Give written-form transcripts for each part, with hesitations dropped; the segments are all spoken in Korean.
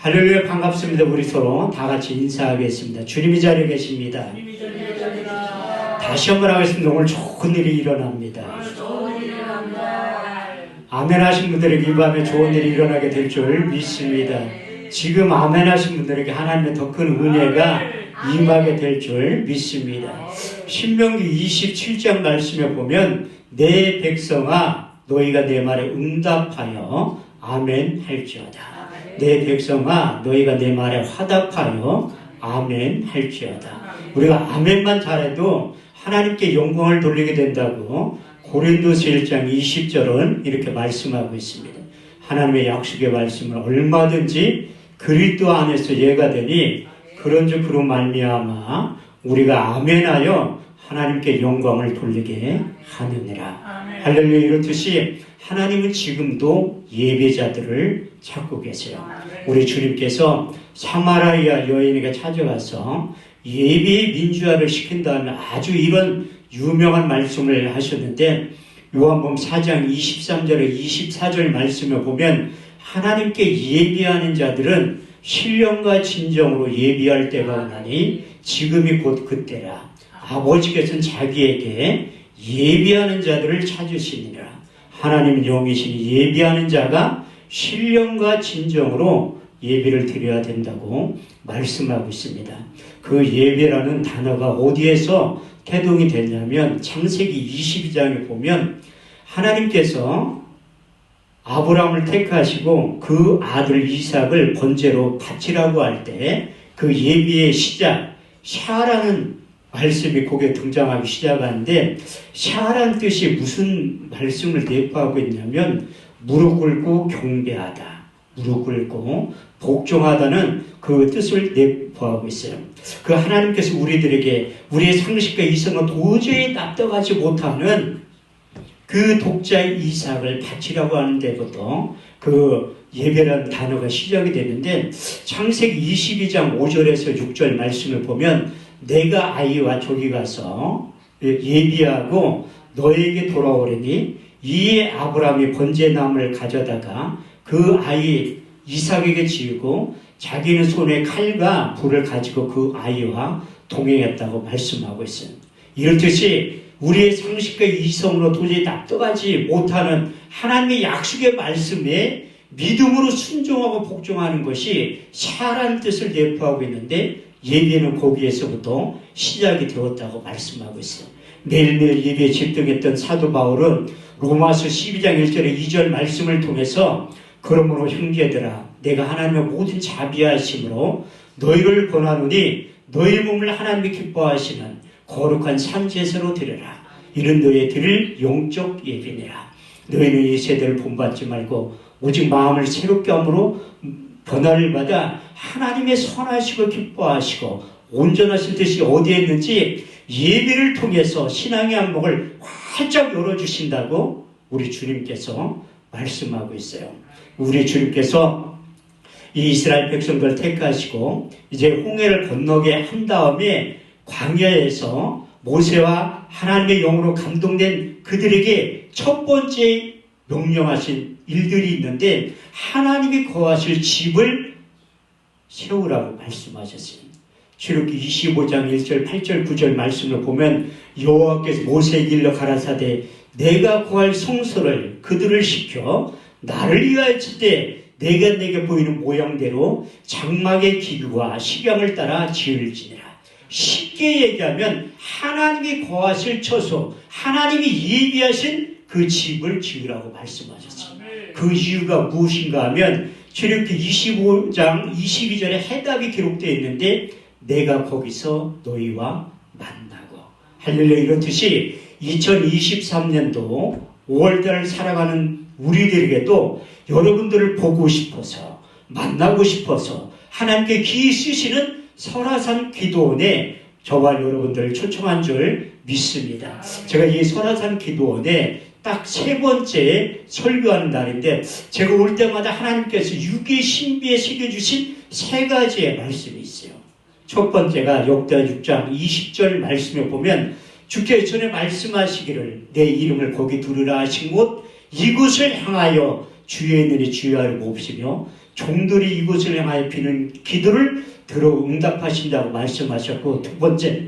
할렐루야, 반갑습니다. 우리 서로 다 같이 인사하겠습니다. 주님이 자리에 계십니다. 다시 한번 하겠습니다. 오늘 좋은 일이 일어납니다. 아멘 하신 분들에게 이 밤에 좋은 일이 일어나게 될 줄 믿습니다. 지금 아멘 하신 분들에게 하나님의 더 큰 은혜가 임하게 될 줄 믿습니다. 신명기 27장 말씀에 보면 내 백성아 너희가 내 말에 응답하여 아멘 할지어다. 내 백성아 너희가 내 말에 화답하여 아멘 할지어다. 우리가 아멘만 잘해도 하나님께 영광을 돌리게 된다고 고린도서 1장 20절은 이렇게 말씀하고 있습니다. 하나님의 약속의 말씀을 얼마든지 그리스도 안에서 예가 되니 그런즉 그로 말미암아 우리가 아멘하여 하나님께 영광을 돌리게 하느니라. 할렐루야. 이렇듯이 하나님은 지금도 예배자들을 찾고 계세요. 우리 주님께서 사마리아 여인에게 찾아가서 예배의 민주화를 시킨 다음에 아주 이런 유명한 말씀을 하셨는데 요한복음 4장 23절에 24절 말씀을 보면 하나님께 예배하는 자들은 신령과 진정으로 예배할 때가 오나니 지금이 곧 그때라. 아버지께서는 자기에게 예배하는 자들을 찾으시니라. 하나님은 영이시니 예배하는 자가 신령과 진정으로 예배를 드려야 된다고 말씀하고 있습니다. 그 예배라는 단어가 어디에서 태동이 됐냐면 창세기 22장에 보면 하나님께서 아브라함을 택하시고 그 아들 이삭을 번제로 바치라고 할 때 그 예배의 시작 샤라는 말씀이 거기에 등장하기 시작하는데 샤라는 뜻이 무슨 말씀을 내포하고 있냐면 무릎 꿇고 경배하다, 무릎 꿇고 복종하다는 그 뜻을 내포하고 있어요. 그 하나님께서 우리들에게 우리의 상식과 이성은 도저히 납득하지 못하는 그 독자의 이삭을 바치라고 하는 데부터 그 예배라는 단어가 시작이 되는데 창세기 22장 5절에서 6절 말씀을 보면 내가 아이와 저기 가서 예비하고 너에게 돌아오려니 이에 아브라함이 번제나무를 가져다가 그 아이 이삭에게 지우고 자기는 손에 칼과 불을 가지고 그 아이와 동행했다고 말씀하고 있어요. 이렇듯이 우리의 상식과 이성으로 도저히 납득하지 못하는 하나님의 약속의 말씀에 믿음으로 순종하고 복종하는 것이 샤라는 뜻을 내포하고 있는데 예배는 거기에서부터 시작이 되었다고 말씀하고 있어요. 매일매일 예배에 집중했던 사도 바울은 로마서 12장 1절에 2절 말씀을 통해서 그러므로 형제들아 내가 하나님의 모든 자비하심으로 너희를 권하노니 너희 몸을 하나님이 기뻐하시는 거룩한 산제사로 드려라. 이는 너희 드릴 영적 예배니라. 너희는 이 세대를 본받지 말고 오직 마음을 새롭게 함으로 변화를 받아 하나님의 선하시고 기뻐하시고 온전하신 뜻이 어디에 있는지 예배를 통해서 신앙의 안목을 활짝 열어주신다고 우리 주님께서 말씀하고 있어요. 우리 주님께서 이 이스라엘 백성들을 택하시고 이제 홍해를 건너게 한 다음에 광야에서 모세와 하나님의 영으로 감동된 그들에게 첫 번째 명령하신 일들이 있는데 하나님이 거하실 집을 세우라고 말씀하셨어요. 출애굽기 25장 1절 8절 9절 말씀을 보면 여호와께서 모세에게 일러 가라사대 내가 거할 성소를 그들을 시켜 나를 위하여 칠때 내가 내게 보이는 모양대로 장막의 기구와 식양을 따라 지을지니라. 쉽게 얘기하면 하나님이 거하실 처소, 하나님이 예비하신 그 집을 지으라고 말씀하셨습니다. 그 이유가 무엇인가 하면 출애굽기 25장 22절에 해답이 기록되어 있는데 내가 거기서 너희와 만나고 할렐루야. 이렇듯이 2023년도 5월달을 살아가는 우리들에게도 여러분들을 보고 싶어서 만나고 싶어서 하나님께 귀히 쓰시는 설화산 기도원에 저와 여러분들을 초청한 줄 믿습니다. 제가 이 설화산 기도원에 딱 세 번째 설교하는 날인데 제가 올 때마다 하나님께서 육의 신비에 새겨주신 세 가지의 말씀이 있어요. 첫 번째가 역대하 6장 20절 말씀에 보면 주께서 전에 말씀하시기를 내 이름을 거기 두르라 하신 곳 이곳을 향하여 주의 눈이 주의하여 몹시며 종들이 이곳을 향하여 비는 기도를 들어 응답하신다고 말씀하셨고, 두 번째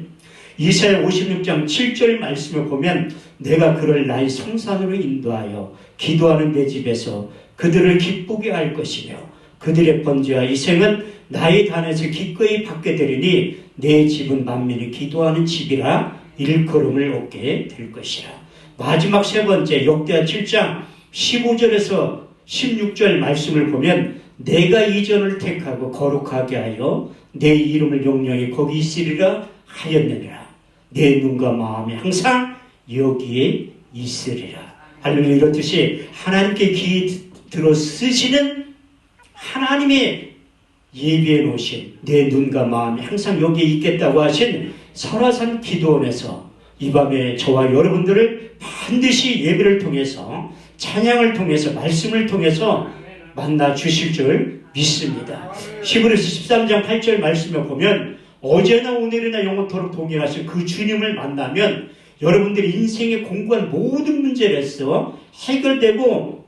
이사야 56장 7절 말씀을 보면 내가 그를 나의 성산으로 인도하여 기도하는 내 집에서 그들을 기쁘게 할 것이며 그들의 번제와 희생은 나의 단에서 기꺼이 받게 되리니 내 집은 만민이 기도하는 집이라 일컬음을 얻게 될 것이라. 마지막 세 번째 역대하 7장 15절에서 16절 말씀을 보면 내가 이 전을 택하고 거룩하게 하여 내 이름을 영영히 거기 있으리라 하였느니라. 내 눈과 마음이 항상 여기에 있으리라. 할렐루야. 이렇듯이 하나님께 귀 들어 쓰시는 하나님의 예비해 놓으신 내 눈과 마음이 항상 여기에 있겠다고 하신 설화산 기도원에서 이 밤에 저와 여러분들을 반드시 예배를 통해서 찬양을 통해서 말씀을 통해서 만나 주실 줄 믿습니다. 히브리서 13장 8절 말씀을 보면 어제나 오늘이나 영원토록 동일하신 그 주님을 만나면 여러분들이 인생에 공부한 모든 문제에서 해결되고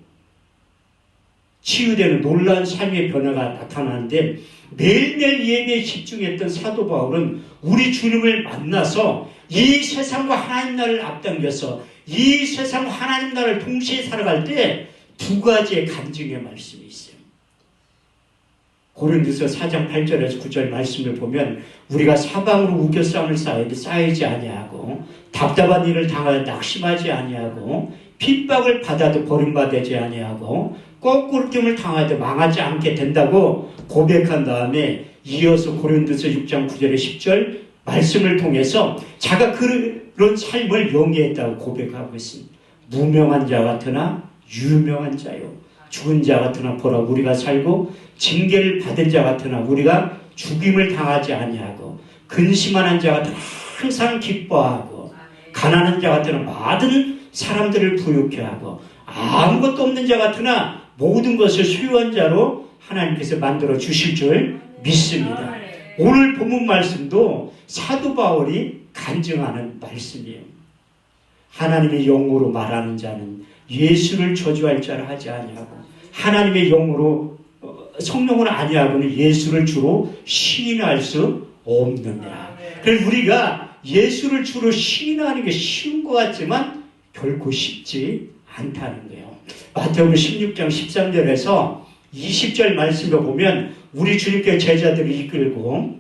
치유되는 놀라운 삶의 변화가 나타나는데, 매일매일 예배에 집중했던 사도 바울은 우리 주님을 만나서 이 세상과 하나님 나라를 앞당겨서 이 세상과 하나님 나라를 동시에 살아갈 때 두 가지의 간증의 말씀이 있어요. 고린도서 4장 8절에서 9절 말씀을 보면 우리가 사방으로 우겨싸움을 쌓이지 아니하고 답답한 일을 당하여 낙심하지 아니하고 핍박을 받아도 버림받지 아니하고 거꾸로됨을 당하여도 망하지 않게 된다고 고백한 다음에 이어서 고린도서 6장 9절에 10절 말씀을 통해서 자가 그런 삶을 영위했다고 고백하고 있습니다. 무명한 자 같으나 유명한 자요, 죽은 자 같으나 보라 우리가 살고 징계를 받은 자 같으나 우리가 죽임을 당하지 아니하고 근심한 자 같으나 항상 기뻐하고 가난한 자 같으나 많은 사람들을 부유케 하고 아무것도 없는 자 같으나 모든 것을 소유한 자로 하나님께서 만들어 주실 줄 믿습니다. 오늘 본문 말씀도 사도 바울이 간증하는 말씀이에요. 하나님의 영으로 말하는 자는 예수를 저주할 자를 하지 아니하고 하나님의 영으로 성령으로 아니하고는 예수를 주로 시인할 수 없느니라. 그래서 우리가 예수를 주로 시인하는 게 쉬운 것 같지만 결코 쉽지 않다는 거예요. 마태복음 16장 13절에서 20절 말씀을 보면 우리 주님께 제자들을 이끌고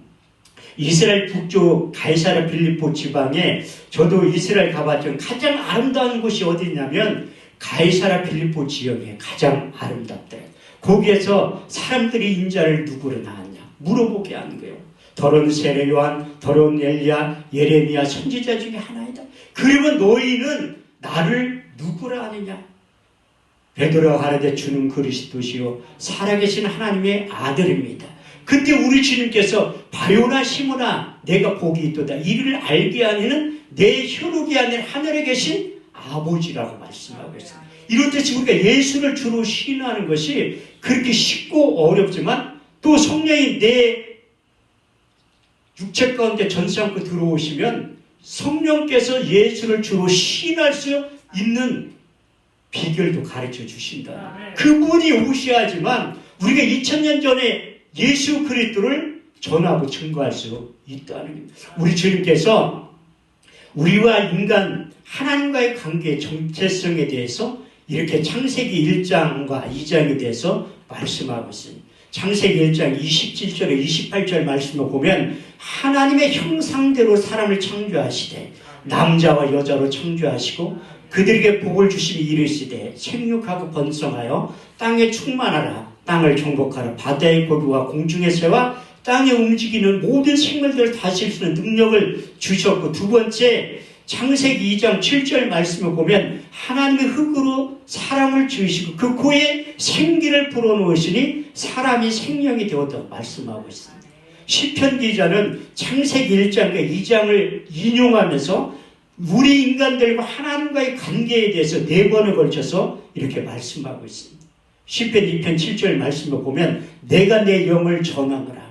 이스라엘 북쪽 가이사랴 빌립보 지방에, 저도 이스라엘 가봤지만 가장 아름다운 곳이 어디냐면 가이사랴 빌립보 지역에 가장 아름답대. 거기에서 사람들이 인자를 누구로 낳았냐 물어보게 하는 거예요. 더러운 세례 요한, 더러운 엘리야, 예레미야 선지자 중에 하나이다. 그러면 너희는 나를 누구라 하느냐? 베드로가 가라되 주는 그리스도시요 살아계신 하나님의 아들입니다. 그때 우리 주님께서 바요나 시모나 내가 복이 있도다 이를 알게 하는 내 혈육이 아닌 하늘에 계신 아버지라고 말씀하고 있습니다. 이렇듯이 우리가 예수를 주로 신뢰하는 것이 그렇게 쉽고 어렵지만 또 성령이 내 육체 가운데 전세함고 들어오시면 성령께서 예수를 주로 신뢰할 수 있는 비결도 가르쳐 주신다. 그분이 오셔야지만 우리가 2000년 전에 예수 그리스도를 전하고 증거할 수 있다는 겁니다. 우리 주님께서 우리와 인간 하나님과의 관계의 정체성에 대해서 이렇게 창세기 1장과 2장에 대해서 말씀하고 있습니다. 창세기 1장 27절에 28절 말씀을 보면 하나님의 형상대로 사람을 창조하시되 남자와 여자로 창조하시고 그들에게 복을 주시니 이르시되 생육하고 번성하여 땅에 충만하라. 땅을 정복하라. 바다의 고기와 공중의 새와 땅에 움직이는 모든 생물들을 다스릴 수 있는 능력을 주셨고, 두 번째 창세기 2장 7절 말씀을 보면 하나님의 흙으로 사람을 지으시고 그 코에 생기를 불어넣으시니 사람이 생명이 되었다고 말씀하고 있습니다. 시편 기자는 창세기 1장과 2장을 인용하면서 우리 인간들과 하나님과의 관계에 대해서 4번에 걸쳐서 이렇게 말씀하고 있습니다. 시편 2편 7절 말씀을 보면 내가 내 영을 전하노라.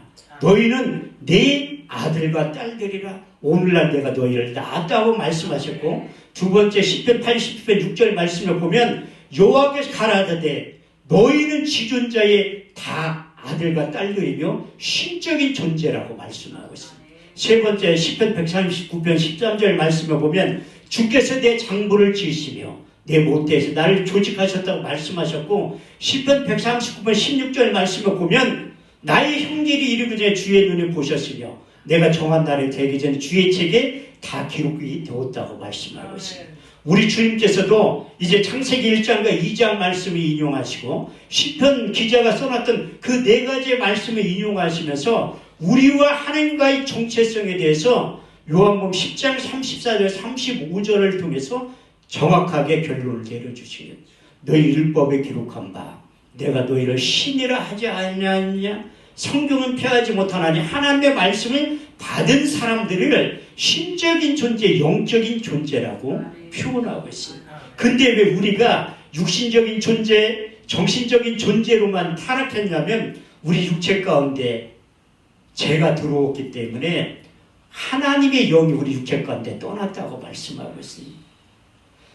너희는 내 아들과 딸들이라. 오늘날 내가 너희를 낳았다고 말씀하셨고, 두 번째 시편 80편 6절 말씀을 보면 여호와께서 가라사대 너희는 지존자의 다 아들과 딸들이며 신적인 존재라고 말씀하고 있습니다. 세 번째 시편 139편 13절 말씀을 보면 주께서 내 장부를 지으시며 내 모태에서 나를 조직하셨다고 말씀하셨고, 시편 139편 16절 말씀을 보면 나의 형제들이 이르기에 주의 눈에 보셨으며 내가 정한 날에 되기 전에 주의 책에 다 기록이 되었다고 말씀하고 있습니다. 우리 주님께서도 이제 창세기 1장과 2장 말씀을 인용하시고 시편 기자가 써놨던 그 네 가지의 말씀을 인용하시면서 우리와 하나님과의 정체성에 대해서 요한복음 10장 34절 35절을 통해서 정확하게 결론을 내려주시는, 너희 율법에 기록한 바 내가 너희를 신이라 하지 아니하느냐, 성경은 폐하지 못하나니, 하나님의 말씀을 받은 사람들을 신적인 존재, 영적인 존재라고 표현하고 있습니다. 근데 왜 우리가 육신적인 존재, 정신적인 존재로만 타락했냐면 우리 육체 가운데 죄가 들어왔기 때문에 하나님의 영이 우리 육체 가운데 떠났다고 말씀하고 있습니다.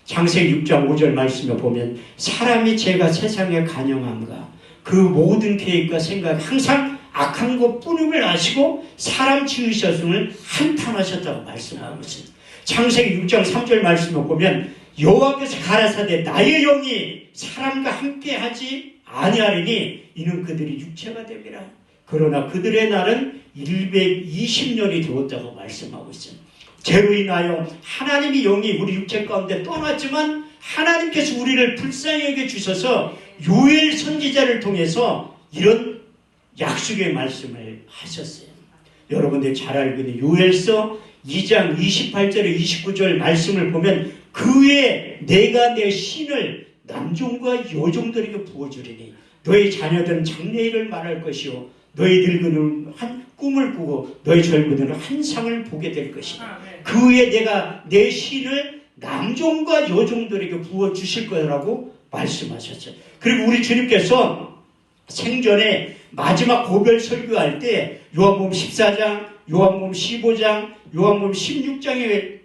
창세기 6장 5절 말씀을 보면 사람이 죄가 세상에 간영함과 그 모든 계획과 생각 항상 악한 것뿐임을 아시고 사람 지으셨음을 한탄하셨다고 말씀하고 있습니다. 창세기 6장 3절 말씀을 보면 여호와께서 가라사대 나의 영이 사람과 함께하지 아니하리니 이는 그들이 육체가 됨이라. 그러나 그들의 날은 120년이 되었다고 말씀하고 있습니다. 죄로 인하여 하나님의 영이 우리 육체 가운데 떠났지만 하나님께서 우리를 불쌍히 여겨주셔서 요엘 선지자를 통해서 이런 약속의 말씀을 하셨어요. 여러분들 잘 알고 있는 요엘서 2장 28절에 29절 말씀을 보면 그 후에 내가 내 신을 남종과 여종들에게 부어주리니 너희 자녀들은 장래일을 말할 것이요 너희 늙은이는 한 꿈을 꾸고 너희 젊은이는 한 상을 보게 될 것이다. 그 후에 내가 내 신을 남종과 여종들에게 부어주실 거라고 말씀하셨어요. 그리고 우리 주님께서 생전에 마지막 고별 설교할 때 요한복음 14장, 요한복음 15장, 요한복음 16장에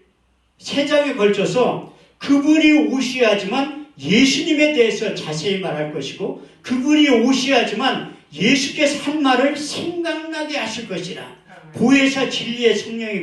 3장에 걸쳐서 그분이 오셔야지만 예수님에 대해서 자세히 말할 것이고 그분이 오셔야지만 예수께서 한 말을 생각나게 하실 것이라 보혜사 진리의 성령에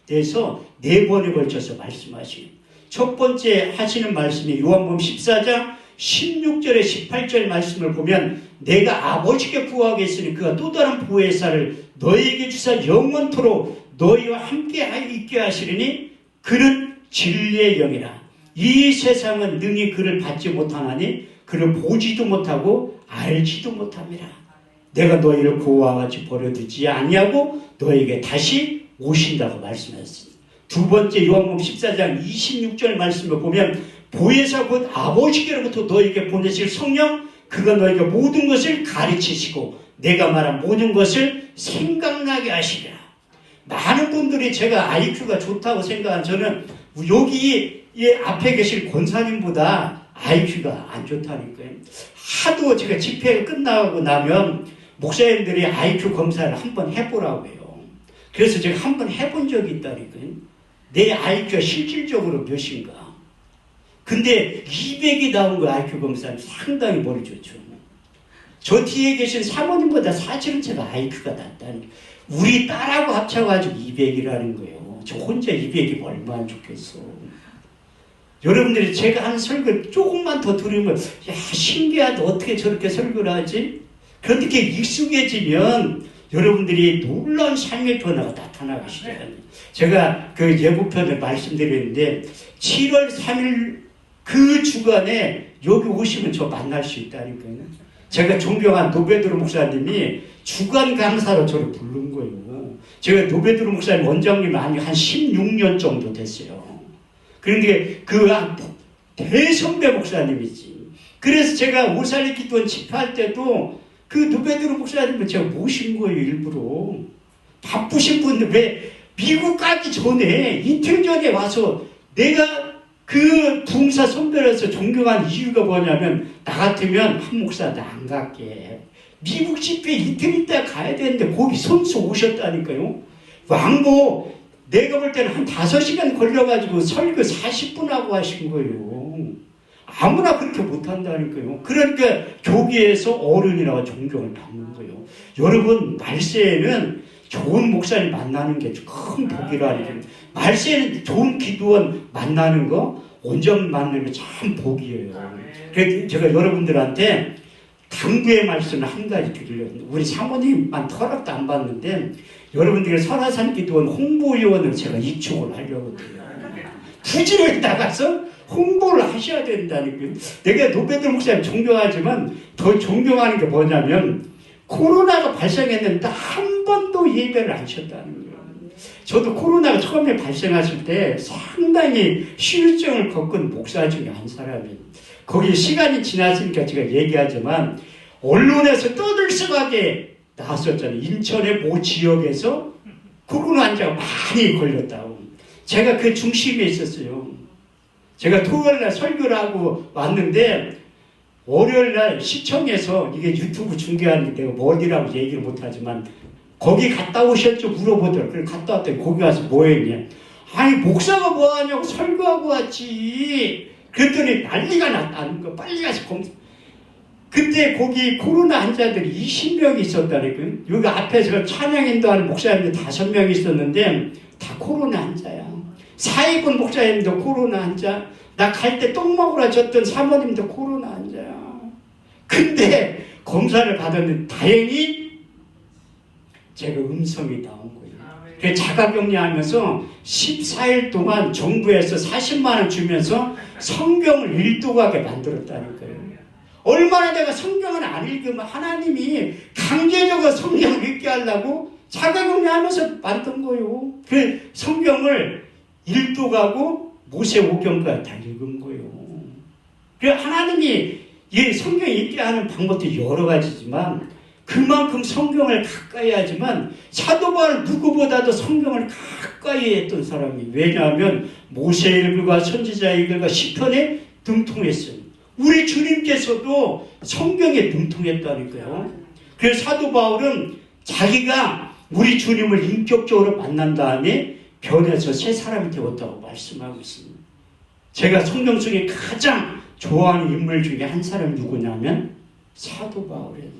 대해서 4번에 걸쳐서 말씀하시고 첫 번째 하시는 말씀이 요한복음 14장 16절에 18절 말씀을 보면 내가 아버지께 구하겠으니 그가 또 다른 보혜사를 너희에게 주사 영원토록 너희와 함께 있게 하시리니 그는 진리의 영이라. 이 세상은 능히 그를 받지 못하나니 그를 보지도 못하고 알지도 못함이라. 내가 너희를 고와 같이 버려두지 아니하고 너희에게 다시 오신다고 말씀하셨습니다. 두 번째 요한복음 14장 26절 말씀을 보면 보혜사 곧 아버지께로부터 너희에게 보내실 성령 그가 너희에게 모든 것을 가르치시고 내가 말한 모든 것을 생각나게 하시리라. 많은 분들이 제가 IQ가 좋다고 생각한 저는 여기 앞에 계실 권사님보다 IQ가 안 좋다니까요. 하도 제가 집회가 끝나고 나면 목사님들이 IQ 검사를 한번 해보라고 해요. 그래서 제가 한번 해본 적이 있다니까요. 내 IQ가 실질적으로 몇인가. 근데 200이 나온 거 IQ 검사는 상당히 머리 좋죠. 저 뒤에 계신 사모님보다 사실은 제가 IQ가 낮다니. 우리 딸하고 합쳐가지고 200이라는 거예요. 저 혼자 200이면 얼마나 좋겠어. 여러분들이 제가 한 설교 조금만 더 들으면 야 신기하다 어떻게 저렇게 설교를 하지? 그렇게 익숙해지면 여러분들이 놀라운 삶의 변화가 나타나기 시작합니다. 제가 그 예고편을 말씀드렸는데 7월 3일 그 주간에 여기 오시면 저 만날 수 있다니까요. 제가 존경한 노베드로 목사님이 주간 강사로 저를 부른 거예요. 제가 노베드로 목사님 원장님이 한 16년 정도 됐어요. 그런데 그 대선배 목사님이지. 그래서 제가 오살리 기도원 집회할 때도 그 노베드로 목사님을 제가 모신 거예요. 일부러. 바쁘신 분들 왜 미국 가기 전에 이틀 전에 와서 내가 그 부흥사 선배로서 존경한 이유가 뭐냐면 나 같으면 한 목사도 안 갈게. 미국 집회 이틀 있다 가야 되는데 거기 선수 오셨다니까요. 왕복 내가 볼 때는 한 5시간 걸려가지고 설교 40분 하고 하신 거예요. 아무나 그렇게 못한다니까요. 그러니까 교계에서 어른이라고 존경을 받는 거예요. 여러분, 말세에는 좋은 목사님 만나는 게 큰 복이라는 게, 말세에는 좋은 기도원 만나는 거, 온전 만나는 게 참 복이에요. 그래서 제가 여러분들한테 당부의 말씀을 한 가지 드리려고 합니다. 우리 사모님만 허락도 안 받는데 여러분들이 설화산 기도원 홍보위원을 제가 이축을 하려고 해요. 부지런히 나가서 홍보를 하셔야 된다니까요. 내가 노베들 목사님 존경하지만 더 존경하는 게 뭐냐면 코로나가 발생했는데 한 번도 예배를 안 하셨다는 거예요. 저도 코로나가 처음에 발생했을 때 상당히 휴일증을 겪은 목사 중에 한 사람이에요. 거기 시간이 지났으니까 제가 얘기하지만 언론에서 떠들썩하게 나왔었잖아요. 인천의 모 지역에서 코로나 환자가 많이 걸렸다고. 제가 그 중심에 있었어요. 제가 토요일날 설교를 하고 왔는데 월요일날 시청에서 이게 유튜브 중계하는데 내가 뭐 어디라고 얘기를 못하지만 거기 갔다 오셨죠? 물어보더라고요. 그래서 갔다 왔더니 거기 가서 뭐 했냐. 아니 목사가 뭐 하냐고 설교하고 왔지. 그랬더니 난리가 났다는 거. 빨리 가서 검사. 그때 거기 코로나 환자들이 20명이 있었다니까요. 여기 앞에서 찬양인도 하는 목사님들 5명 있었는데 다 코로나 환자야. 사입은 목사님도 코로나 환자. 나 갈 때 똥 먹으러 줬던 사모님도 코로나 환자야. 근데 검사를 받았는데 다행히 제가 음성이 나온 거예요. 그래서 자가격리하면서 14일 동안 정부에서 40만 원 주면서 성경을 읽도록하게 만들었다니까요. 얼마나 내가 성경을 안 읽으면 하나님이 강제적으로 성경을 읽게 하려고 자가격리하면서 만든 거예요. 그 성경을 읽도록하고 모세오경까지 다 읽은 거예요. 그 하나님이 이 성경 읽게 하는 방법도 여러 가지지만 그만큼 성경을 가까이 하지만 사도 바울 누구보다도 성경을 가까이 했던 사람이, 왜냐하면 모세의 글과 선지자의 글과 시편에 등통했어요. 우리 주님께서도 성경에 등통했다니까요. 그래서 사도 바울은 자기가 우리 주님을 인격적으로 만난 다음에 변해서 새 사람이 되었다고 말씀하고 있습니다. 제가 성경 속에 가장 좋아하는 인물 중에 한 사람이 누구냐면 사도 바울이에요.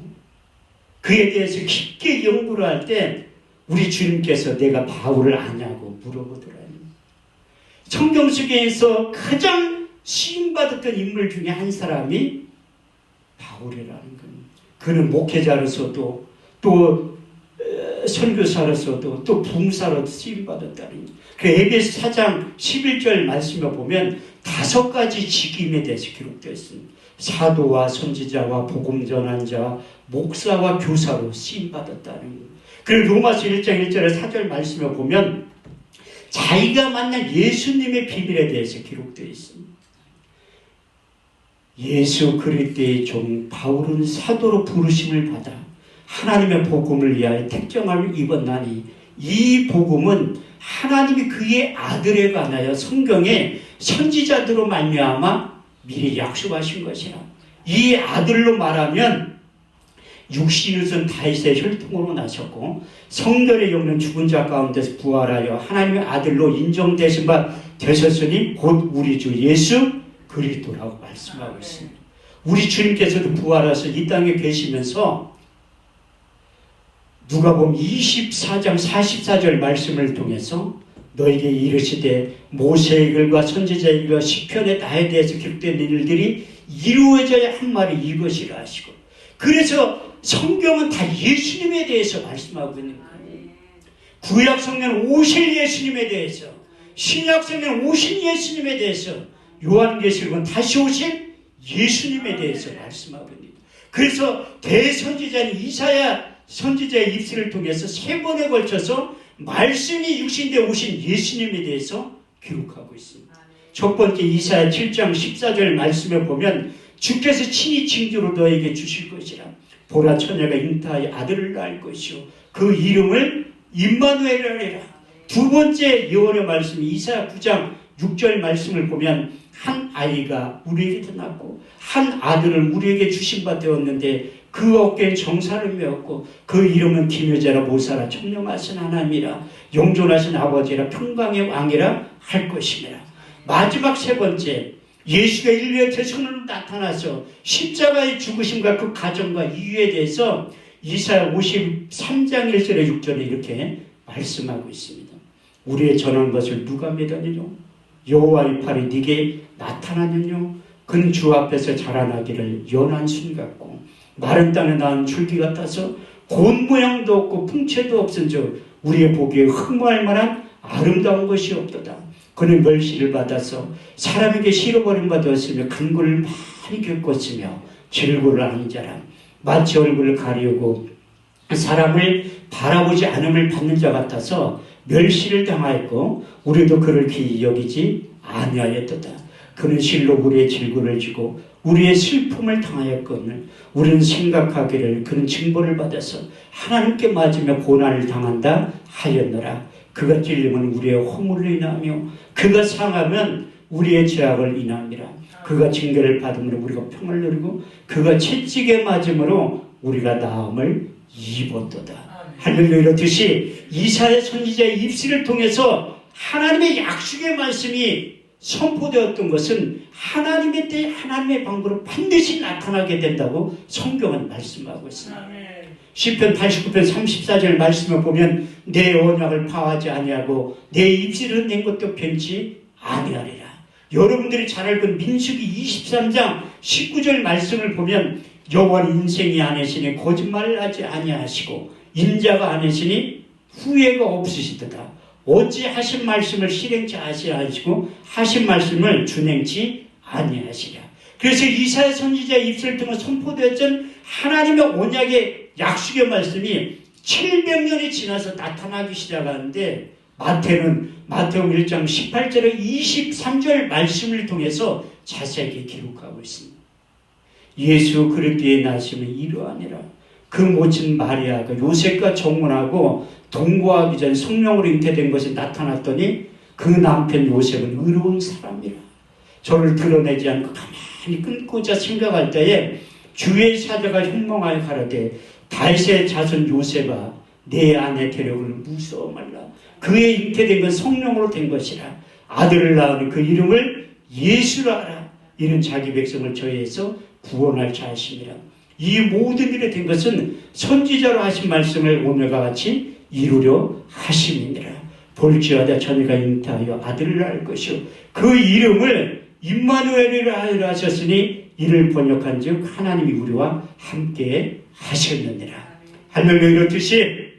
그에 대해서 깊게 연구를 할 때 우리 주님께서 내가 바울을 아냐고 물어보더라고요. 성경 속에서 가장 시임받았던 인물 중에 한 사람이 바울이라는 겁니다. 그는 목회자로서도 또 선교사로서도 또 붕사로도 쓰임받았다는 거예요. 그 에베소 4장 11절 말씀에 보면 5가지 직임에 대해서 기록되어 있습니다. 사도와 선지자와 복음 전한 자, 목사와 교사로 쓰임받았다는 거예요. 그리고 로마서 1장 1절에 4절 말씀에 보면 자기가 만난 예수님의 비밀에 대해서 기록되어 있습니다. 예수 그리스도의 종 바울은 사도로 부르심을 받아 하나님의 복음을 위하여 택정함을 입었나니 이 복음은 하나님이 그의 아들에 관하여 성경에 선지자들로 말미암아 미리 약속하신 것이라. 이 아들로 말하면 육신의 son 다윗의 혈통으로 나셨고 성결의 영는 죽은 자 가운데서 부활하여 하나님의 아들로 인정되신 바 되셨으니 곧 우리 주 예수 그리스도라고 말씀하고 있습니다. 우리 주님께서도 부활하셔서 이 땅에 계시면서 누가복음 24장 44절 말씀을 통해서 너에게 이르시되 모세의 글과 선지자의 글과 시편의 나에 대해서 기록된 일들이 이루어져야 한 말이 이것이라 하시고, 그래서 성경은 다 예수님에 대해서 말씀하고 있는 거예요. 구약 성경은 오실 예수님에 대해서, 신약 성경은 오신 예수님에 대해서, 요한계시록은 다시 오실 예수님에 대해서 말씀하고 있습니다. 그래서 대선지자는 이사야 선지자의 입술을 통해서 3번에 걸쳐서 말씀이 육신되어 오신 예수님에 대해서 기록하고 있습니다. 첫 번째 이사야 7장 14절 말씀에 보면 주께서 친히 징조로 너에게 주실 것이라. 보라 처녀가 잉타하여 아들을 낳을 것이요 그 이름을 임마누엘이라 해라. 두 번째 예언의 말씀이 이사야 9장 6절 말씀을 보면 한 아이가 우리에게 낳고 한 아들을 우리에게 주신 바 되었는데 그 어깨에 정사를 메었고 그 이름은 기묘자라 모사라 청렴하신 하나님이라 영존하신 아버지라 평강의 왕이라 할 것이니라. 마지막 세 번째 예수가 인류의 대성으로 나타나서 십자가의 죽으심과 그 가정과 이유에 대해서 이사야 53장 1절에 6절에 이렇게 말씀하고 있습니다. 우리의 전한 것을 누가 믿었느뇨? 여호와의 팔이 네게 나타나느뇨? 그는 주 앞에서 자라나기를 연한 순 같고 마른 땅에 낳은 줄기 같아서 곤 모양도 없고 풍채도 없은즉 우리의 보기에 흠모할 만한 아름다운 것이 없도다. 그는 멸시를 받아서 사람에게 실어버림 받았으며 간구를 많이 겪었으며 질고를 하는 자라. 마치 얼굴을 가리우고 사람을 바라보지 않음을 받는 자 같아서 멸시를 당하였고 우리도 그를 귀히 여기지 아니하였도다. 그는 실로 우리의 질고를 지고 우리의 슬픔을 당하였거늘 우리는 생각하기를 그는 징벌을 받아서 하나님께 맞으며 고난을 당한다 하였노라. 그가 찔림은 우리의 허물을 인하며 그가 상하면 우리의 죄악을 인함이라. 그가 징계를 받음으로 우리가 평을 누리고 그가 채찍에 맞음으로 우리가 나음을 입었도다. 할렐루야. 이렇듯이 이사야 선지자의 입술을 통해서 하나님의 약속의 말씀이 선포되었던 것은 하나님의 때 하나님의 방법으로 반드시 나타나게 된다고 성경은 말씀하고 있습니다. 시편 89편 34절 말씀을 보면 내 언약을 파하지 아니하고 내 입술을 낸 것도 변치 아니하리라. 여러분들이 잘 알고 민수기 23장 19절 말씀을 보면 여호와는 인생이 아니시니 거짓말을 하지 아니하시고 인자가 아니시니 후회가 없으시도다. 어찌 하신 말씀을 실행치 아니하시고 하신 말씀을 준행치 아니하시랴. 그래서 이사야 선지자의 입술을 통해 선포되었던 하나님의 언약의 약속의 말씀이 700년이 지나서 나타나기 시작하는데 마태복음 1장 18절에 23절 말씀을 통해서 자세하게 기록하고 있습니다. 예수 그리스도의 나심은 이러하니라. 그 모친 마리아가 요셉과 정혼하고 동거하기 전 성령으로 잉태된 것이 나타났더니 그 남편 요셉은 의로운 사람이라. 저를 드러내지 않고 가만히 끊고자 생각할 때에 주의 사자가 현몽하여 가라되 다윗의 자손 요셉아 내 아내 데려오를 무서워 말라. 그의 잉태된 건 성령으로 된 것이라. 아들을 낳으니 그 이름을 예수라 하라. 이는 자기 백성을 저희에서 구원할 자이심이라. 이 모든 일에 된 것은 선지자로 하신 말씀을 오늘과 같이 이루려 하심이니라. 볼지어다 자녀가 잉태하여 아들을 낳을 것이요 그 이름을 임마누엘이라 하리라 하셨으니 이를 번역한 즉 하나님이 우리와 함께 하셨느니라. 할렐루야. 이렇듯이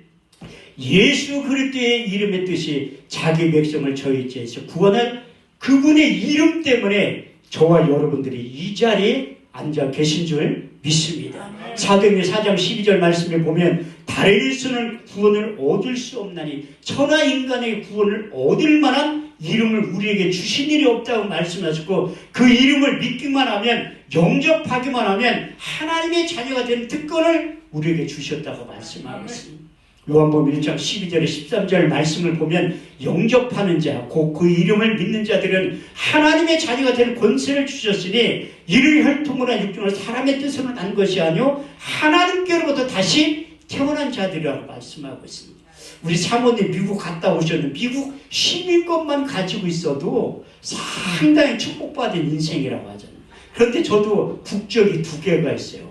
예수 그리스도의 이름의 뜻이 자기 백성을 저희 죄에서 구원할 그분의 이름 때문에 저와 여러분들이 이 자리에 앉아 계신 줄 믿습니다. 사도행전 4장 12절 말씀에 보면 다윗에서는 구원을 얻을 수 없나니 천하 인간의 구원을 얻을 만한 이름을 우리에게 주신 일이 없다고 말씀하셨고 그 이름을 믿기만 하면 영접하기만 하면 하나님의 자녀가 되는 특권을 우리에게 주셨다고 말씀하고 있습니다. 요한복음 1장 12절에 13절 말씀을 보면 영접하는 자, 곧 그 이름을 믿는 자들은 하나님의 자녀가 되는 권세를 주셨으니 이를 혈통으로 육정으로 사람의 뜻으로 난 것이 아니요 하나님께로부터 다시 태어난 자들이라고 말씀하고 있습니다. 우리 사모님 미국 갔다 오셨는데 미국 시민권만 가지고 있어도 상당히 축복받은 인생이라고 하잖아요. 그런데 저도 국적이 2개가 있어요.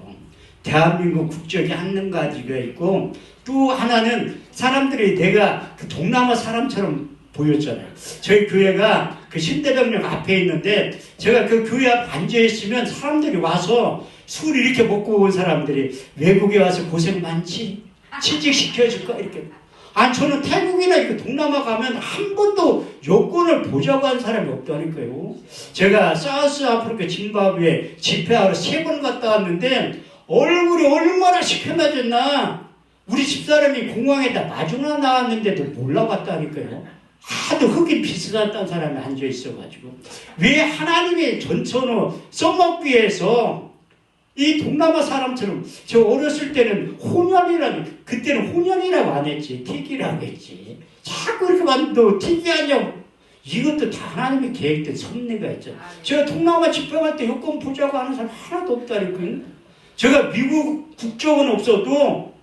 대한민국 국적이 한 가지가 있고 또 하나는 사람들이 내가 그 동남아 사람처럼 보였잖아요. 저희 교회가 그 신대병역 앞에 있는데 제가 그 교회 앞에 앉아있으면 사람들이 와서 술 이렇게 먹고 온 사람들이 외국에 와서 고생 많지? 취직시켜줄까? 이렇게. 아니 저는 태국이나 이렇게 동남아 가면 한 번도 여권을 보자고 한 사람이 없다니까요. 제가 사우스 아프리카 짐바브웨 집회하러 3번 갔다 왔는데 얼굴이 얼마나 시커매졌나. 우리 집사람이 공항에다 마중나 나왔는데도 몰라봤다니까요. 하도 흑인 비슷한 사람이 앉아있어가지고. 왜 하나님의 전천후 써먹기에서 이 동남아 사람처럼 저 어렸을 때는 혼혈이라고 그때는 혼혈이라고 안 했지 틱이라고 했지. 자꾸 이렇게 만도 틱이 아니냐고. 이것도 다 하나님의 계획된 섭리가 있잖아요. 제가 동남아 집회 갈 때 여권 보자고 하는 사람 하나도 없다니까요. 제가 미국 국적은 없어도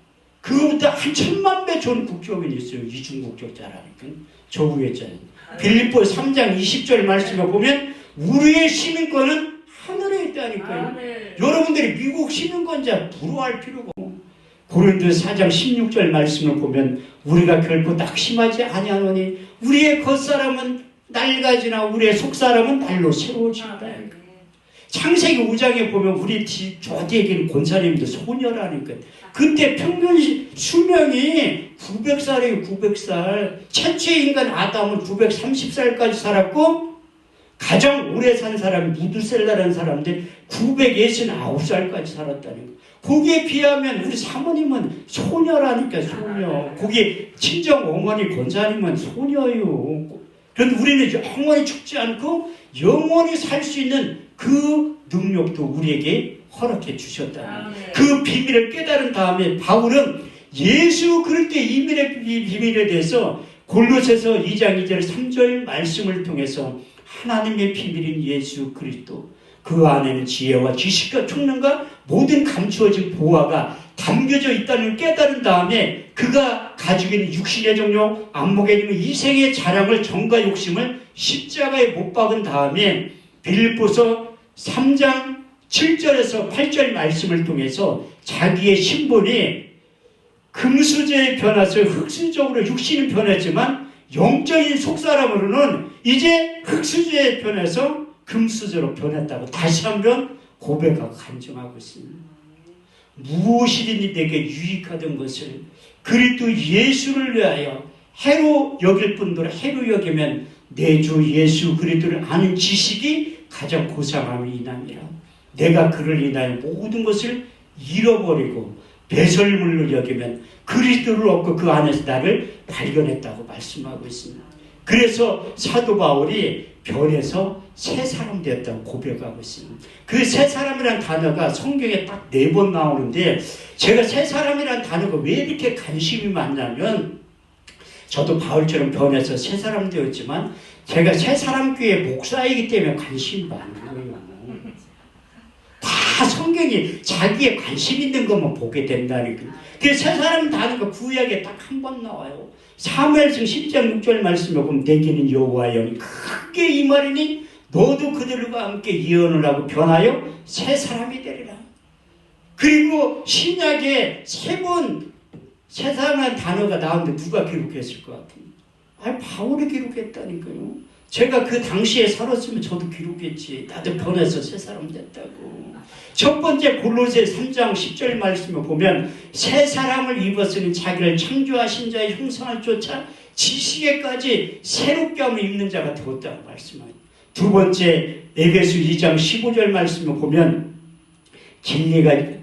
그거보다 한 1000만 배 좋은 국적이 있어요. 이중 국적자라니까. 저 위에 있잖아요. 빌립보 3장 20절 말씀을 보면 우리의 시민권은 하늘에 있다니까요. 여러분들이 미국 시민권자 부러워할 필요가 없고, 고린도 4장 16절 말씀을 보면 우리가 결코 낙심하지 아니하노니 우리의 겉사람은 낡아지나 우리의 속사람은 날로 새로워진다. 창세기 5장에 보면 우리 조디에게는 권사님도 소녀라니까. 그때 평균 수명이 900살이에요. 900살. 최초의 인간 아담은 930살까지 살았고, 가장 오래 산 사람이 무드셀라라는 사람인데 969살까지 살았다는 거예요. 거기에 비하면 우리 사모님은 소녀라니까, 소녀. 거기 친정 어머니 권사님은 소녀예요. 그런데 우리는 영원히 죽지 않고 영원히 살 수 있는 그 능력도 우리에게 허락해 주셨다. 그 비밀을 깨달은 다음에 바울은 예수 그리스도의 비밀에 대해서 골로새서 2장 2절 3절 말씀을 통해서 하나님의 비밀인 예수 그리스도, 그 안에는 지혜와 지식과 총명과 모든 감추어진 보화가 담겨져 있다는 걸 깨달은 다음에 그가 가지고 있는 육신의 정욕, 안목의 있는 이생의 자랑을, 정과 욕심을 십자가에 못 박은 다음에 빌립보서 3장 7절에서 8절 말씀을 통해서 자기의 신분이 금수저에 변해서 흙수저로 육신이 변했지만 영적인 속사람으로는 이제 흙수저에 변해서 금수저로 변했다고 다시 한번 고백하고 간증하고 있습니다. 무엇이든지 내게 유익하던 것을 그리스도 예수를 위하여 해로 여길 뿐더러 해로 여기면 내 주 예수 그리스도를 아는 지식이 가장 고상함이 이남이라. 내가 그를 인하여 모든 것을 잃어버리고 배설물로 여기면 그리스도를 얻고 그 안에서 나를 발견했다고 말씀하고 있습니다. 그래서 사도 바울이 변해서 새 사람 되었다고 고백하고 있습니다. 그 새 사람이라는 단어가 성경에 딱 4번 나오는데, 제가 새 사람이라는 단어가 왜 이렇게 관심이 많냐면, 저도 바울처럼 변해서 새 사람 되었지만 제가 새 사람 교회 목사이기 때문에 관심이 많은 거예요. 다 성경이 자기의 관심 있는 것만 보게 된다니까. 그래서 새 사람 단어가 구약에 딱 한 번 나와요. 사무엘상 10장 6절 말씀에 보면 내게는 여호와의 영이 크게 임하리니 너도 그들과 함께 예언을 하고 변하여 새 사람이 되리라. 그리고 신약에 3번 새 사람이라는 단어가 나오는데 누가 기록했을 것 같아요? 아니, 바울이 기록했다니까요. 제가 그 당시에 살았으면 저도 기록했지. 나도 변해서 새 사람 됐다고. 첫 번째 골로새 3장 10절 말씀을 보면 새 사람을 입었으니 자기를 창조하신 자의 형상을 쫓아 지식에까지 새롭게 함을 입는 자가 되었다고 말씀합니다. 두 번째 에베소 2장 15절 말씀을 보면 진리가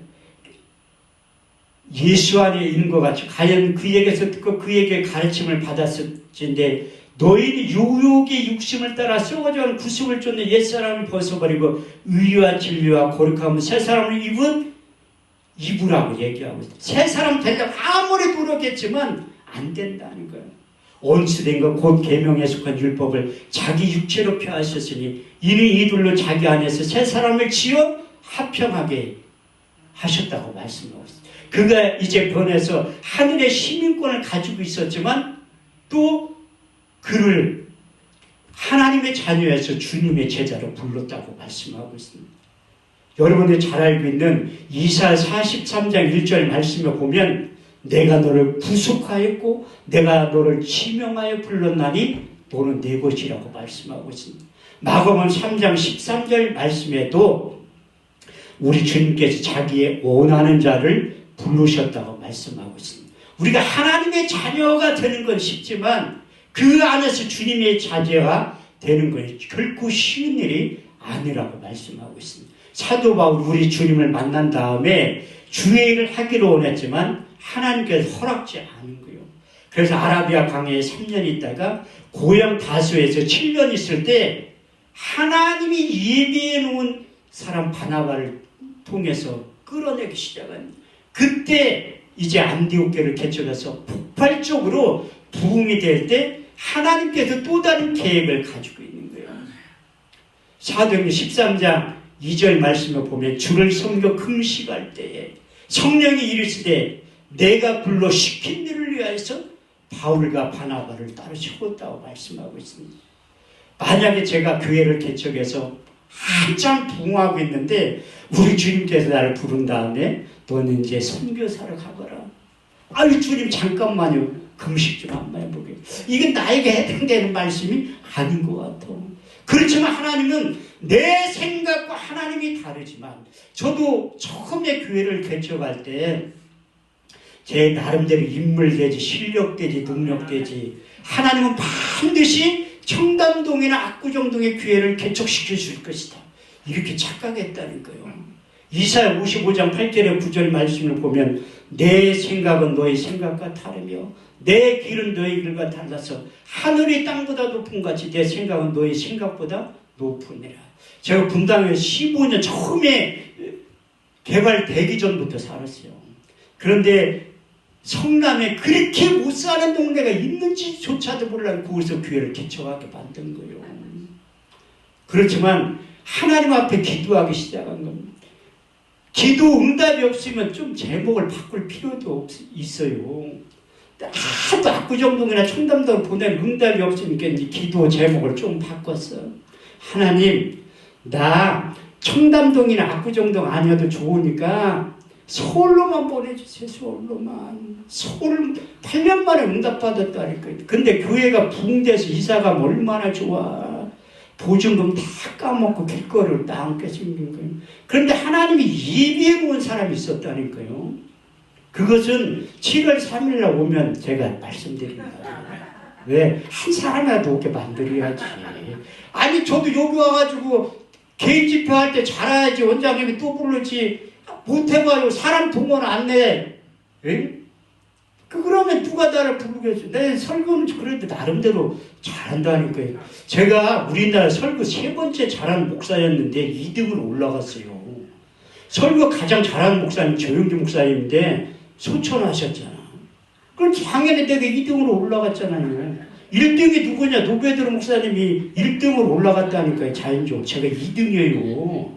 예수 안에 있는 것 같이 과연 그에게서 듣고 그에게 가르침을 받았을진데 너희는 유혹의 육심을 따라 썩어져가는 구습을 쫓는 옛사람을 벗어버리고 의와 진리와 거룩함을 새 사람을 입으라고 얘기하고 있어요. 새 사람 되려고 아무리 노력했지만 안 된다는 거예요. 온수된 것 곧 계명에 속한 율법을 자기 육체로 펴하셨으니 이는 이들로 자기 안에서 새 사람을 지어 합평하게 하셨다고 말씀하고 있어요. 그가 이제 변해서 하늘의 시민권을 가지고 있었지만 또 그를 하나님의 자녀에서 주님의 제자로 불렀다고 말씀하고 있습니다. 여러분들이 잘 알고 있는 이사야 43장 1절 말씀에 보면 내가 너를 구속하였고 내가 너를 지명하여 불렀나니 너는 내 것이라고 말씀하고 있습니다. 마가복음 3장 13절 말씀에도 우리 주님께서 자기의 원하는 자를 부르셨다고 말씀하고 있습니다. 우리가 하나님의 자녀가 되는 건 쉽지만 그 안에서 주님의 자녀가 되는 건 결코 쉬운 일이 아니라고 말씀하고 있습니다. 사도 바울 우리 주님을 만난 다음에 주의 일을 하기로 원했지만 하나님께서 허락지 않은 거예요. 그래서 아라비아 광야에 3년 있다가 고향 다소에서 7년 있을 때 하나님이 예비해 놓은 사람 바나바를 통해서 끌어내기 시작한, 그때 이제 안디옥교를 개척해서 폭발적으로 부흥이 될 때 하나님께서 또 다른 계획을 가지고 있는 거예요. 사도행전 13장 2절 말씀을 보면 주를 섬겨 금식할 때에 성령이 이르시되 내가 불러 시킨 일을 위하여서 바울과 바나바를 따로 세웠다고 말씀하고 있습니다. 만약에 제가 교회를 개척해서 한참 부흥하고 있는데 우리 주님께서 나를 부른 다음에 너는 이제 선교사로 가거라. 아유 주님 잠깐만요. 금식 좀 한번 해보게. 이게 나에게 해당되는 말씀이 아닌 것 같아. 그렇지만 하나님은 내 생각과 하나님이 다르지만 저도 처음에 교회를 개척할 때 제 나름대로 인물되지 실력되지 능력되지 하나님은 반드시 청담동이나 압구정동의 교회를 개척시켜 줄 것이다. 이렇게 착각했다는 거예요. 이사야 55장 8절의 9절 말씀을 보면 내 생각은 너의 생각과 다르며 내 길은 너의 길과 달라서 하늘이 땅보다 높은 같이 내 생각은 너의 생각보다 높으니라. 제가 분당에 15년 처음에 개발되기 전부터 살았어요. 그런데 성남에 그렇게 못 사는 동네가 있는지조차도 몰라요. 거기서 교회를 개척하게 만든 거예요. 그렇지만 하나님 앞에 기도하기 시작한 겁니다. 기도 응답이 없으면 좀 제목을 바꿀 필요도 있어요. 하도 압구정동이나 청담동 보낸 응답이 없으니까 이제 기도 제목을 좀 바꿨어. 하나님, 나 청담동이나 압구정동 아니어도 좋으니까 서울로만 보내주세요. 서울로만. 서울 8년 만에 응답받았다니까. 근데 교회가 부흥돼서 이사가면 얼마나 좋아. 보증금 다 까먹고 길거리를 남게 생긴 거예요. 그런데 하나님이 예비해 놓은 사람이 있었다니까요. 그것은 7월 3일날 오면 제가 말씀드립니다. 왜? 한 사람이라도 오게 만들어야지. 아니 저도 여기 와가지고 개인 집회할 때 잘해야지. 원장님이 또 부르지. 못해봐요. 사람 동원 안 내. 에? 그러면 누가 나를 부르겠어. 내 설교는 그래도 나름대로 잘한다니까요. 제가 우리나라 설교 3번째 잘하는 목사였는데 2등으로 올라갔어요. 설교 가장 잘하는 목사님 조영주 목사님인데 소천하셨잖아. 그럼 당연히 내가 2등으로 올라갔잖아요. 1등이 누구냐? 노베드로 목사님이 1등으로 올라갔다니까요. 자연적으로. 제가 2등이에요.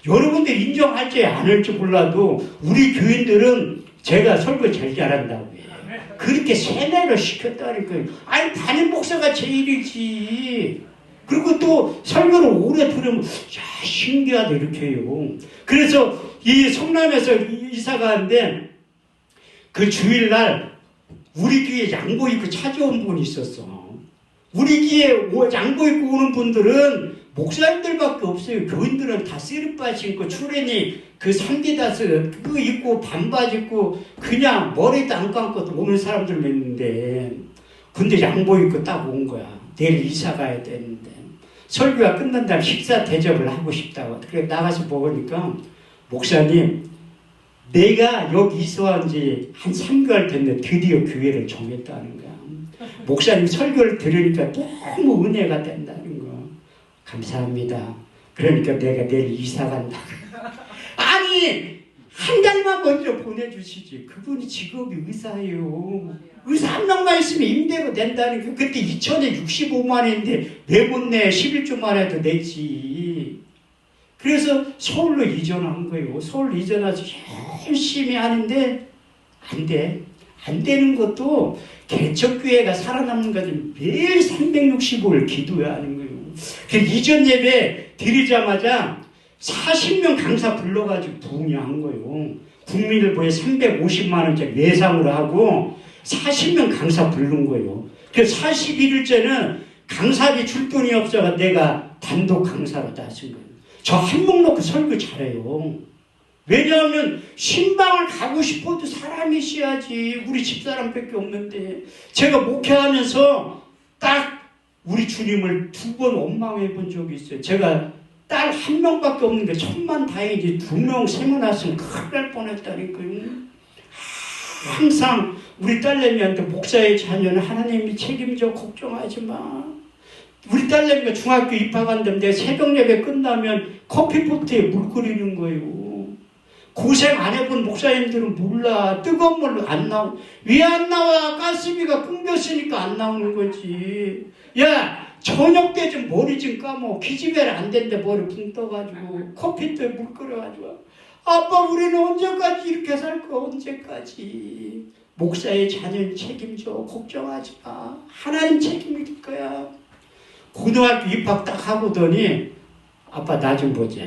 여러분들 인정할지 안 할지 몰라도 우리 교인들은 제가 설교 제일 잘한다고 해요. 그렇게 세뇌를 시켰다니까요. 아니 담임 목사가 제일이지. 그리고 또 설교를 오래 들으면 야 신기하다 이렇게 해요. 그래서 이 성남에서 이사 가는데 그 주일날 우리 교회에 양복 입고 찾아온 분이 있었어. 우리 교회에 양복 입고 오는 분들은 목사님들밖에 없어요. 교인들은 다 쓰리빠 신고 출애니 그 상디다스 그거 입고 반바지 입고 그냥 머리도 안 감고 오는 사람들만 있는데 근데 양복 입고 딱 온 거야. 내일 이사 가야 되는데 설교가 끝난 다음 식사 대접을 하고 싶다고. 그래 나가서 먹으니까 목사님 내가 여기 이사한 지 한 3개월 됐는데 드디어 교회를 정했다는 거야. 목사님 설교를 들으니까 너무 은혜가 된다는 거. 감사합니다. 그러니까 내가 내일 이사 간다. 아니 한 달만 먼저 보내주시지. 그분이 직업이 의사예요. 의사 한 명만 있으면 임대로 된다니까. 그때 2천에 65만 원인데 왜 못 내? 11주만 해도 내지. 그래서 서울로 이전한 거예요. 서울로 이전해서 열심히 하는데 안 돼. 안 되는 것도 개척교회가 살아남는 것은 매일 365일 기도해야 하는 거예요. 그 이전 예배 드리자마자 40명 강사 불러가지고 부흥한 거예요. 국민일보에 350만 원짜리 예상으로 하고 40명 강사 부른 거예요. 그래서 41일째는 강사비 줄 돈이 없어가 내가 단독 강사로 나선 거예요. 저 한 목 놓고 설교 잘해요. 왜냐하면 신방을 가고 싶어도 사람이 있어야지. 우리 집사람밖에 없는데 제가 목회하면서 딱 우리 주님을 2번 원망해 본 적이 있어요. 제가 딸 1명밖에 없는데 천만다행이지 2명, 3명 왔으면 큰일 날 뻔했다니까요. 항상 우리 딸내미한테 목사의 자녀는 하나님이 책임져 걱정하지 마. 우리 딸내미가 중학교 입학한다면 내가 새벽 예배 끝나면 커피포트에 물 끓이는 거예요. 고생 안 해본 목사님들은 몰라. 뜨거운 물로 안 나와. 왜 안 나와? 가스비가 끊겼으니까 안 나오는 거지. 야 저녁 때 좀 머리 좀 감어. 기집애를 안 된대. 머리 붕 떠가지고 커피통에 물 끓여가지고. 아빠 우리는 언제까지 이렇게 살 거야? 언제까지. 목사의 자녀는 책임져. 걱정하지 마. 하나님 책임일 거야. 고등학교 입학 딱 하고더니 아빠 나 좀 보자.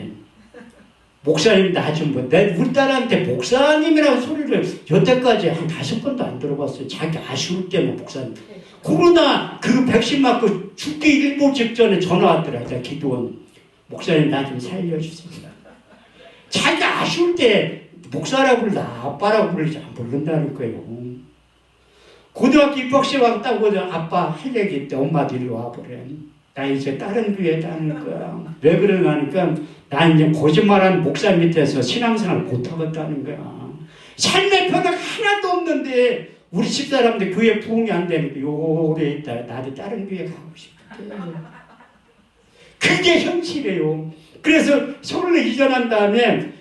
목사님 나 좀 보자. 우리 딸한테 목사님이라는 소리를 여태까지 한 5번도 안 들어봤어요. 자기 아쉬울 때만 목사님. 코로나 그 백신 맞고 죽기 일보 직전에 전화 왔더라. 기도원 목사님 나 좀 살려주세요. 자기 아쉬울 때 목사라고 불러 아빠라고 부르지 안 부른다는 거예요. 고등학교 입학식 왔다고 아빠 할 얘기 있대. 엄마도 일로 와보래. 나 이제 다른 교회 다니는 거야. 왜 그러냐니까 나 이제 거짓말하는 목사 밑에서 신앙생활 못하겠다는 거야. 삶의 변화가 하나도 없는데 우리 집사람들 교회 부흥이 안 되니까 요래 있다. 나도 다른 교회 가고 싶대. 그게 현실이에요. 그래서 서울로 이전한 다음에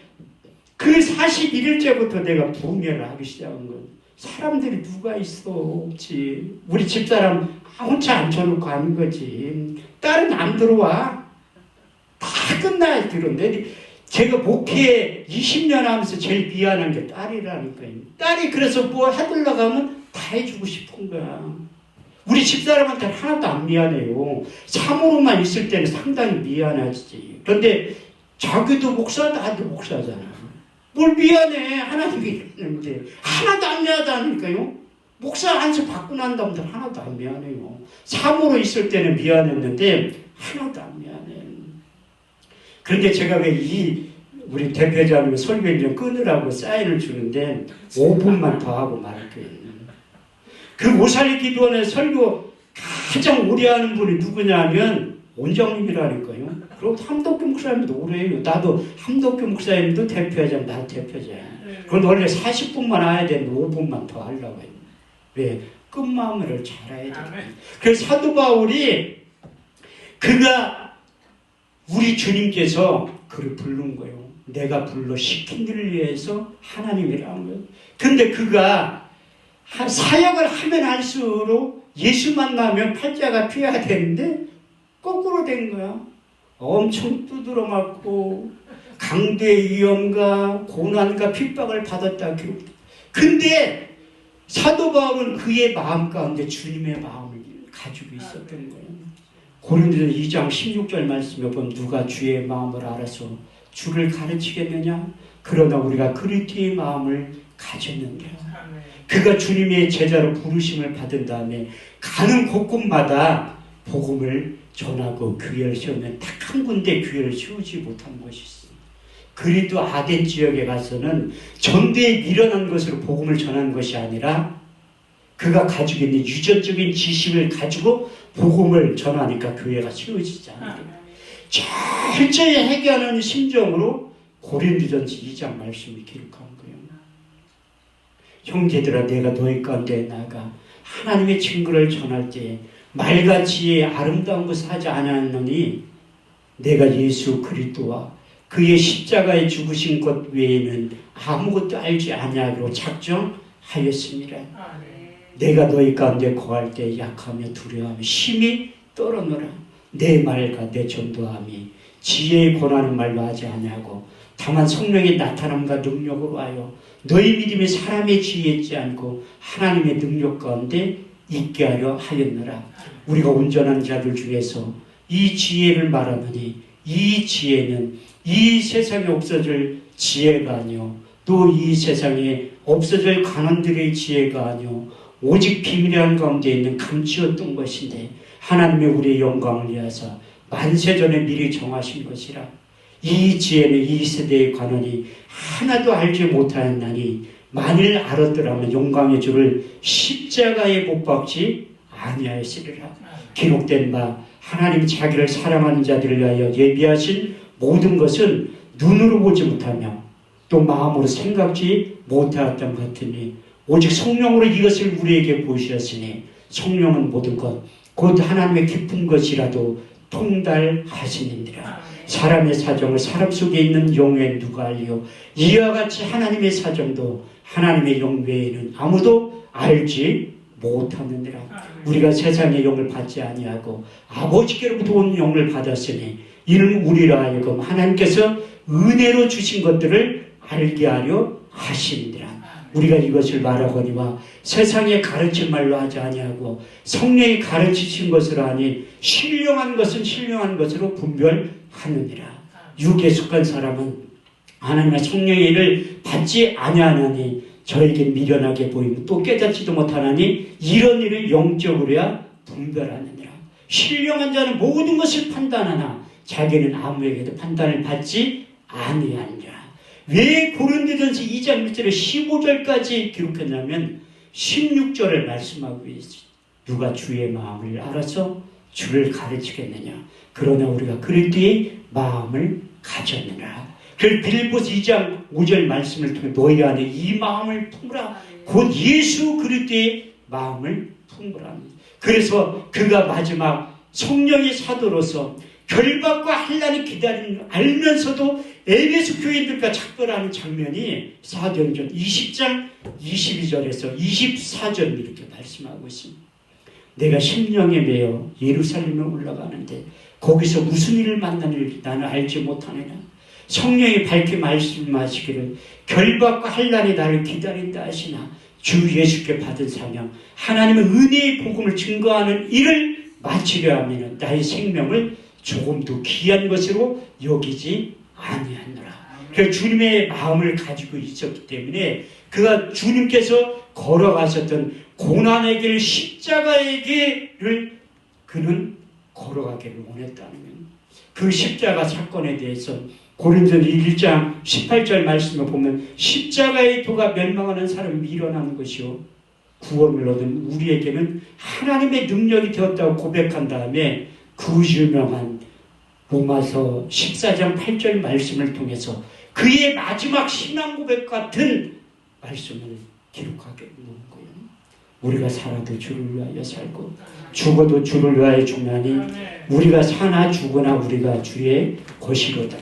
그 41일째부터 내가 부흥회를 하기 시작한 거예요. 사람들이 누가 있어? 없지. 우리 집사람 혼자 앉혀놓고 하는 거지. 딸은 안 들어와. 다 끝나야 들었는데 제가 목회 20년 하면서 제일 미안한 게 딸이라니까요. 딸이 그래서 뭐 해달라고 하면 다 해주고 싶은 거야. 우리 집사람한테 하나도 안 미안해요. 사모로만 있을 때는 상당히 미안하지. 그런데 자기도 목사, 나도 목사잖아. 뭘 미안해. 하나님이 이러는데 하나도 안 미안하다니까요. 목사 안수 받고 난 다음부터 하나도 안 미안해요. 사모로 있을 때는 미안했는데 하나도 안 미안해. 그런데 제가 왜 우리 대표자님 설교를 좀 끊으라고 사인을 주는데 5분만 더 하고 말할게요. 그 모살리 기도원의 설교 가장 오래 하는 분이 누구냐면 원장님이라니까요. 그리고 함덕교 목사님도 오래 해요. 나도 함덕교 목사님도 대표자면 나도 대표자야. 그건 원래 40분만 해야 되는데 5분만 더 하려고 해요. 왜? 끝마무리를 잘해야 돼. 그래서 사도 바울이 그가 우리 주님께서 그를 부른 거예요. 내가 불러 시킨 일을 위해서 하나님이라는 거예요. 근데 그가 사역을 하면 할수록 예수 만나면 팔자가 피해야 되는데 거꾸로 된 거야. 엄청 두드러 맞고 강대 위험과 고난과 핍박을 받았다 기록돼. 근데 사도 바울은 그의 마음 가운데 주님의 마음을 가지고 있었던 거예요. 고린도서 2장 16절 말씀에 보면 누가 주의 마음을 알아서 주를 가르치겠느냐? 그러나 우리가 그리스도의 마음을 가졌는데 그가 주님의 제자로 부르심을 받은 다음에 가는 곳곳마다 복음을 전하고 교회를 세우면 딱 한 군데 교회를 세우지 못한 것이 있습니다. 그리도 아덴 지역에 가서는 전도에 미련한 것으로 복음을 전하는 것이 아니라 그가 가지고 있는 유전적인 지식을 가지고 복음을 전하니까 교회가 세워지지 않아요. 철저히 회개하는 심정으로 고린도전서 2장 말씀을 기록한 거예요. 형제들아 내가 너희 가운데 나가 하나님의 증거를 전할 때 말과 지혜의 아름다운 것을 하지 않았느니 내가 예수 그리스도와 그의 십자가에 죽으신 것 외에는 아무것도 알지 아니하기로 작정하였습니다. 내가 너희 가운데 거할 때 약하며 두려워하며 심히 떨어노라. 내 말과 내 전도함이 지혜의 권하는 말로 하지 아니하고 다만 성령의 나타남과 능력으로 하여 너희 믿음이 사람의 지혜에 있지 않고 하나님의 능력 가운데 있게 하려 하였노라. 우리가 온전한 자들 중에서 이 지혜를 말하노니 이 지혜는 이 세상에 없어질 지혜가 아니요 또 이 세상에 없어질 관원들의 지혜가 아니요 오직 비밀한 가운데 있는 감추었던 것인데 하나님의 우리의 영광을 위하사 만세전에 미리 정하신 것이라. 이 지혜는 이 세대의 관원이 하나도 알지 못하였나니 만일 알았더라면 영광의 주를 십자가에 못 박지 아니하였으리라. 기록된 바 하나님 자기를 사랑하는 자들을 위하여 예비하신 모든 것은 눈으로 보지 못하며 또 마음으로 생각지 못하였던 것 같으니 오직 성령으로 이것을 우리에게 보이셨으니 성령은 모든 것 곧 하나님의 깊은 것이라도 통달하시느니라. 사람의 사정을 사람 속에 있는 영에 누가 알리요 이와 같이 하나님의 사정도 하나님의 영 외에는 아무도 알지 못하느니라. 우리가 세상의 영을 받지 아니하고 아버지께로부터 온 영을 받았으니 이는 우리로 하여금 하나님께서 은혜로 주신 것들을 알게 하려 하시니라. 우리가 이것을 말하거니와 세상에 가르친 말로 하지 아니하고 성령이 가르치신 것으로 하니 신령한 것은 신령한 것으로 분별하느니라. 육에 속한 사람은 하나님의 성령의 일을 받지 아니하나니 저에게 미련하게 보이고 또 깨닫지도 못하나니 이런 일을 영적으로야 분별하느니라. 신령한 자는 모든 것을 판단하나 자기는 아무에게도 판단을 받지 아니하느니라. 왜 고린도전서 2장 1절에 15절까지 기록했냐면 16절을 말씀하고 있습니다. 누가 주의 마음을 알아서 주를 가르치겠느냐. 그러나 우리가 그리스도의 마음을 가졌느라. 그래서 빌립보서 2장 5절 말씀을 통해 너희 안에 이 마음을 품으라. 곧 예수 그리스도의 마음을 품으라. 그래서 그가 마지막 성령의 사도로서 결박과 환난이 기다리는 알면서도 에베소 교인들과 작별하는 장면이 사도행전 20장 22절에서 24절 이렇게 말씀하고 있습니다. 내가 심령에 매여 예루살렘에 올라가는데 거기서 무슨 일을 만나는지 나는 알지 못하느냐. 성령이 밝게 말씀하시기를 결박과 환난이 나를 기다린다 하시나 주 예수께 받은 사명 하나님의 은혜의 복음을 증거하는 일을 마치려 하면 나의 생명을 조금도 귀한 것으로 여기지 아니하노라. 그래서 주님의 마음을 가지고 있었기 때문에 그가 주님께서 걸어가셨던 고난의 길 십자가의 길을 그는 걸어가기를 원했다는 거예요. 그 십자가 사건에 대해서 고린도전서 1장 18절 말씀을 보면 십자가의 도가 멸망하는 사람이 밀어나는 것이요 구원을 얻은 우리에게는 하나님의 능력이 되었다고 고백한 다음에 그 유명한 로마서 14장 8절 말씀을 통해서 그의 마지막 신앙 고백 같은 말씀을 기록하게 놓은 거예요. 우리가 살아도 주를 위하여 살고 죽어도 주를 위하여 죽나니 우리가 사나 죽으나 우리가 주의 것이로다.